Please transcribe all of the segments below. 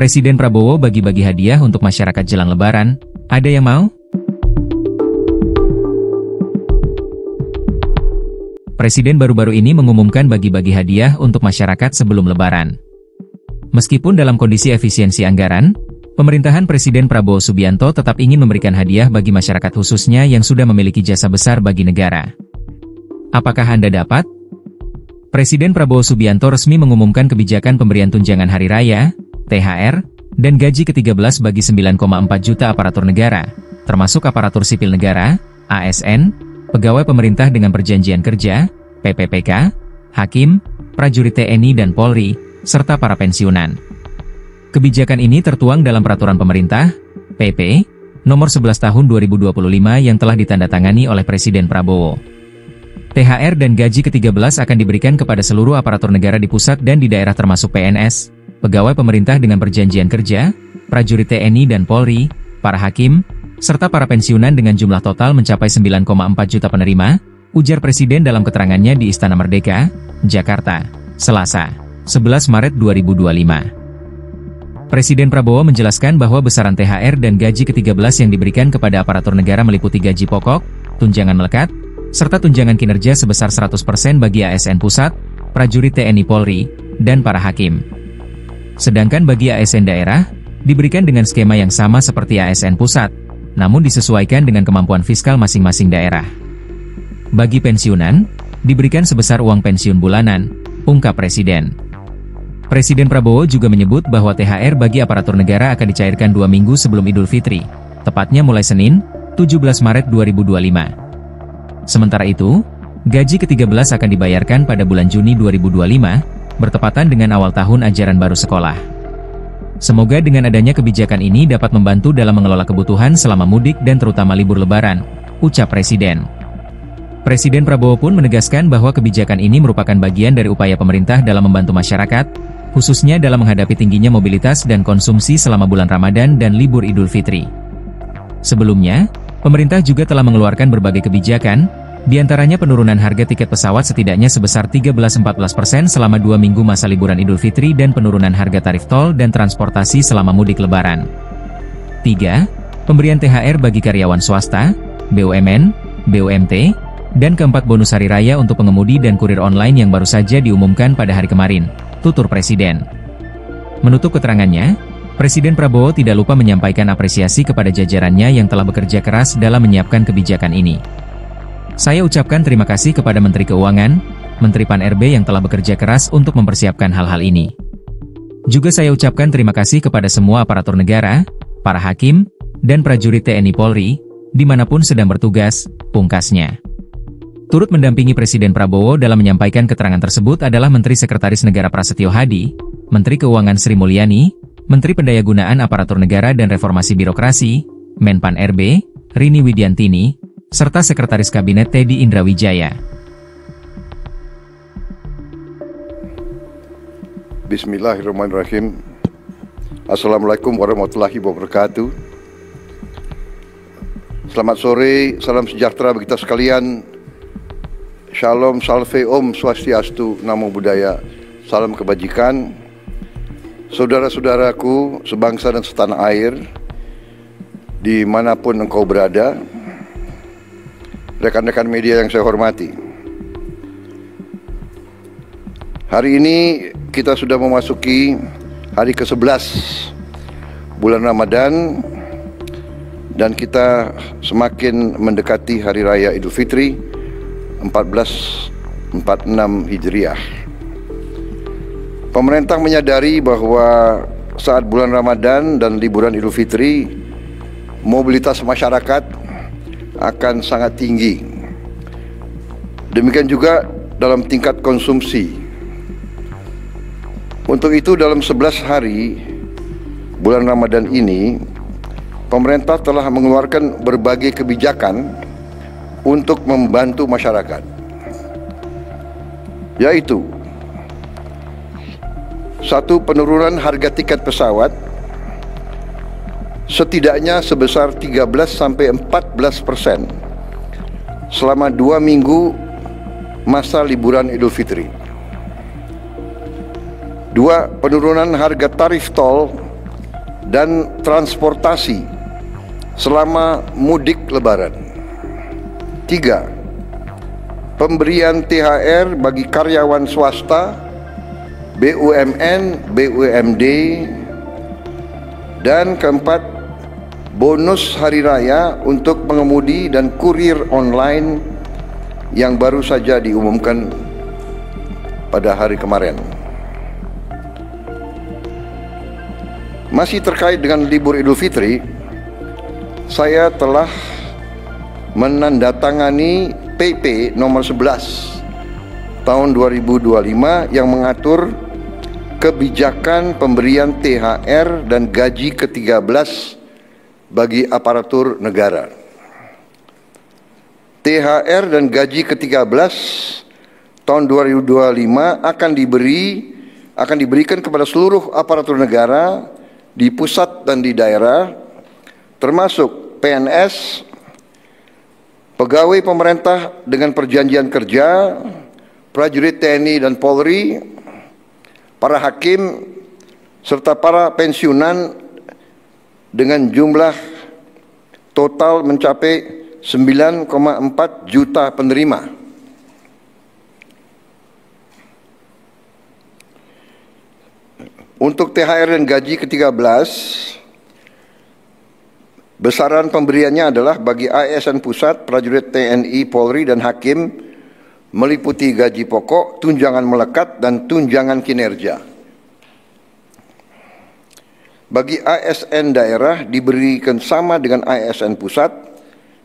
Presiden Prabowo bagi-bagi hadiah untuk masyarakat jelang Lebaran. Ada yang mau? Presiden baru-baru ini mengumumkan bagi-bagi hadiah untuk masyarakat sebelum Lebaran. Meskipun dalam kondisi efisiensi anggaran, pemerintahan Presiden Prabowo Subianto tetap ingin memberikan hadiah bagi masyarakat khususnya yang sudah memiliki jasa besar bagi negara. Apakah Anda dapat? Presiden Prabowo Subianto resmi mengumumkan kebijakan pemberian tunjangan hari raya, THR, dan gaji ke-13 bagi 9,4 juta aparatur negara, termasuk aparatur sipil negara, ASN, pegawai pemerintah dengan perjanjian kerja, PPPK, hakim, prajurit TNI dan Polri, serta para pensiunan. Kebijakan ini tertuang dalam Peraturan Pemerintah, PP, Nomor 11 Tahun 2025 yang telah ditandatangani oleh Presiden Prabowo. THR dan gaji ke-13 akan diberikan kepada seluruh aparatur negara di pusat dan di daerah termasuk PNS, pegawai pemerintah dengan perjanjian kerja, prajurit TNI dan Polri, para hakim, serta para pensiunan dengan jumlah total mencapai 9,4 juta penerima, ujar Presiden dalam keterangannya di Istana Merdeka, Jakarta, Selasa, 11 Maret 2025. Presiden Prabowo menjelaskan bahwa besaran THR dan gaji ke-13 yang diberikan kepada aparatur negara meliputi gaji pokok, tunjangan melekat, serta tunjangan kinerja sebesar 100% bagi ASN pusat, prajurit TNI Polri, dan para hakim. Sedangkan bagi ASN daerah, diberikan dengan skema yang sama seperti ASN pusat, namun disesuaikan dengan kemampuan fiskal masing-masing daerah. Bagi pensiunan, diberikan sebesar uang pensiun bulanan, ungkap Presiden. Presiden Prabowo juga menyebut bahwa THR bagi aparatur negara akan dicairkan 2 minggu sebelum Idul Fitri, tepatnya mulai Senin, 17 Maret 2025. Sementara itu, gaji ke-13 akan dibayarkan pada bulan Juni 2025, bertepatan dengan awal tahun ajaran baru sekolah. Semoga dengan adanya kebijakan ini dapat membantu dalam mengelola kebutuhan selama mudik dan terutama libur Lebaran, ucap Presiden. Presiden Prabowo pun menegaskan bahwa kebijakan ini merupakan bagian dari upaya pemerintah dalam membantu masyarakat, khususnya dalam menghadapi tingginya mobilitas dan konsumsi selama bulan Ramadan dan libur Idul Fitri. Sebelumnya, pemerintah juga telah mengeluarkan berbagai kebijakan, di antaranya penurunan harga tiket pesawat setidaknya sebesar 13-14% selama 2 minggu masa liburan Idul Fitri dan penurunan harga tarif tol dan transportasi selama mudik Lebaran. 3. Pemberian THR bagi karyawan swasta, BUMN, BUMT, dan keempat bonus hari raya untuk pengemudi dan kurir online yang baru saja diumumkan pada hari kemarin, tutur Presiden. Menutup keterangannya, Presiden Prabowo tidak lupa menyampaikan apresiasi kepada jajarannya yang telah bekerja keras dalam menyiapkan kebijakan ini. Saya ucapkan terima kasih kepada Menteri Keuangan, Menteri Pan-RB yang telah bekerja keras untuk mempersiapkan hal-hal ini. Juga saya ucapkan terima kasih kepada semua aparatur negara, para hakim, dan prajurit TNI Polri, dimanapun sedang bertugas, pungkasnya. Turut mendampingi Presiden Prabowo dalam menyampaikan keterangan tersebut adalah Menteri Sekretaris Negara Prasetyo Hadi, Menteri Keuangan Sri Mulyani, Menteri Pendayagunaan Aparatur Negara dan Reformasi Birokrasi, Menpan RB, Rini Widiantini, serta Sekretaris Kabinet Teddy Indrawijaya. Bismillahirrahmanirrahim. Assalamualaikum warahmatullahi wabarakatuh. Selamat sore, salam sejahtera bagi kita sekalian. Shalom, salve, om, swastiastu, namo buddhaya, salam kebajikan. Saudara-saudaraku sebangsa dan setanah air, dimanapun engkau berada, rekan-rekan media yang saya hormati. Hari ini kita sudah memasuki hari ke-11 bulan Ramadan dan kita semakin mendekati Hari Raya Idul Fitri 1446 Hijriah. Pemerintah menyadari bahwa saat bulan Ramadan dan liburan Idul Fitri, mobilitas masyarakat akan sangat tinggi. Demikian juga dalam tingkat konsumsi. Untuk itu dalam 11 hari bulan Ramadan ini, pemerintah telah mengeluarkan berbagai kebijakan untuk membantu masyarakat, yaitu 1. Penurunan harga tiket pesawat setidaknya sebesar 13-14% selama 2 minggu masa liburan Idul Fitri. 2. Penurunan harga tarif tol dan transportasi selama mudik Lebaran. 3. Pemberian THR bagi karyawan swasta, BUMN, BUMD. Dan keempat, bonus hari raya untuk pengemudi dan kurir online yang baru saja diumumkan pada hari kemarin. Masih terkait dengan libur Idul Fitri, saya telah menandatangani PP nomor 11 tahun 2025 yang mengatur kebijakan pemberian THR dan gaji ke-13 bagi aparatur negara. THR dan gaji ke-13 tahun 2025 akan diberikan kepada seluruh aparatur negara di pusat dan di daerah, termasuk PNS, pegawai pemerintah dengan perjanjian kerja, prajurit TNI dan Polri, para hakim, serta para pensiunan dengan jumlah total mencapai 9,4 juta penerima. Untuk THR dan gaji ke-13, besaran pemberiannya adalah bagi ASN pusat, prajurit TNI, Polri, dan hakim meliputi gaji pokok, tunjangan melekat, dan tunjangan kinerja. Bagi ASN daerah diberikan sama dengan ASN pusat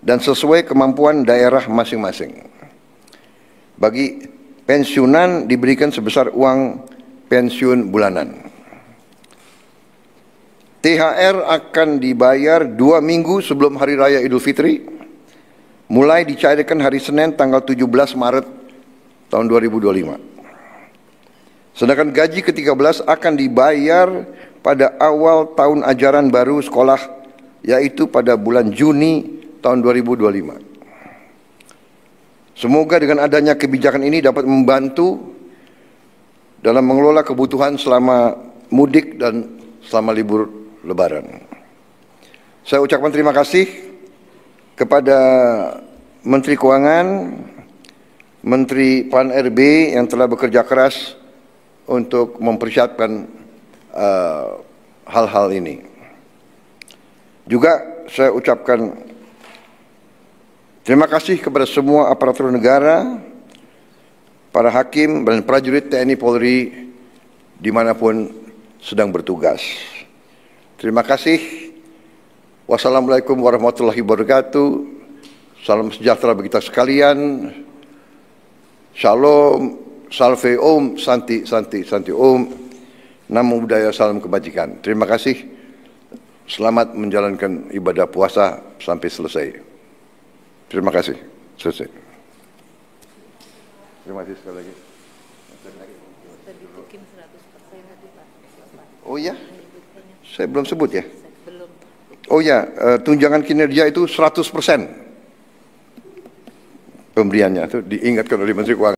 dan sesuai kemampuan daerah masing-masing. Bagi pensiunan diberikan sebesar uang pensiun bulanan. THR akan dibayar 2 minggu sebelum Hari Raya Idul Fitri, mulai dicairkan hari Senin tanggal 17 Maret tahun 2025. Sedangkan gaji ke-13 akan dibayar pada awal tahun ajaran baru sekolah, yaitu pada bulan Juni tahun 2025. Semoga dengan adanya kebijakan ini dapat membantu dalam mengelola kebutuhan selama mudik dan selama libur Lebaran. Saya ucapkan terima kasih kepada Menteri Keuangan, Menteri Pan-RB yang telah bekerja keras untuk mempersiapkan hal-hal ini. Juga saya ucapkan terima kasih kepada semua aparatur negara, para hakim dan prajurit TNI Polri dimanapun sedang bertugas. Terima kasih. Wassalamualaikum warahmatullahi wabarakatuh. Salam sejahtera bagi kita sekalian. Shalom, salve om, santi, santi, santi om. Namo Buddhaya, salam kebajikan. Terima kasih. Selamat menjalankan ibadah puasa sampai selesai. Terima kasih. Selesai. Terima kasih sekali lagi. Oh ya? Saya belum sebut ya? Oh ya, tunjangan kinerja itu 100% pemberiannya, itu diingatkan oleh Menteri Keuangan.